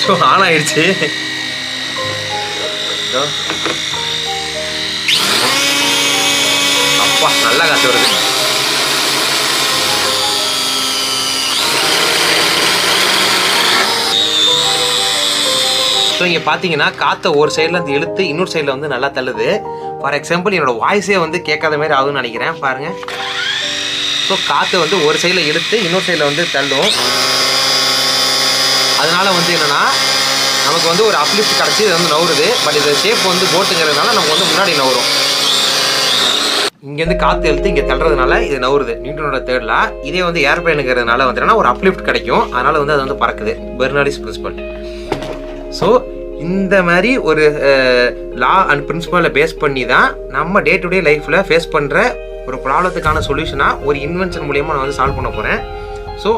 So on ஆயிடுச்சு. அப்பா நல்லா காற்று வருது. ஸோ இங்கே பார்த்தீங்கன்னா காற்றை ஒரு சைடில் வந்து இழுத்து இன்னொரு சைடில் வந்து நல்லா தள்ளுது. ஃபார் எக்ஸாம்பிள் என்னோடய வாய்ஸே வந்து கேட்காத மாதிரி ஆகுதுன்னு நினைக்கிறேன். பாருங்கள். ஸோ காற்றை வந்து ஒரு சைடில் இழுத்து இன்னொரு சைடில் வந்து தள்ளும். அதனால் வந்து என்னென்னா நமக்கு வந்து ஒரு அப்லிஃப்ட் கிடச்சி இது வந்து நவுறுது. பட் இது ஷேப் வந்து போட்டுங்கிறதுனால நமக்கு வந்து முன்னாடி நவரும். இங்கேருந்து காற்று இழுத்து இங்கே தள்ளுறதுனால இது நவுறுது. நியூட்டனோட தேர்ட் லா. இதே வந்து ஏர்பிளைனுங்கிறதுனால வந்து ஒரு அப்லிஃப்ட் கிடைக்கும். அதனால் வந்து அது வந்து பறக்குது. பெர்னாலிஸ் பிரின்சிபல். ஸோ இந்த மாதிரி ஒரு லா அண்ட் பிரின்சிபலை பேஸ் பண்ணி தான் நம்ம டே டு டே லைஃப்பில் ஃபேஸ் பண்ணுற ஒரு ப்ராப்ளத்துக்கான சொல்யூஷனாக ஒரு இன்வென்ஷன் மூலியமாக நான் வந்து சால்வ் பண்ண போகிறேன். ஸோ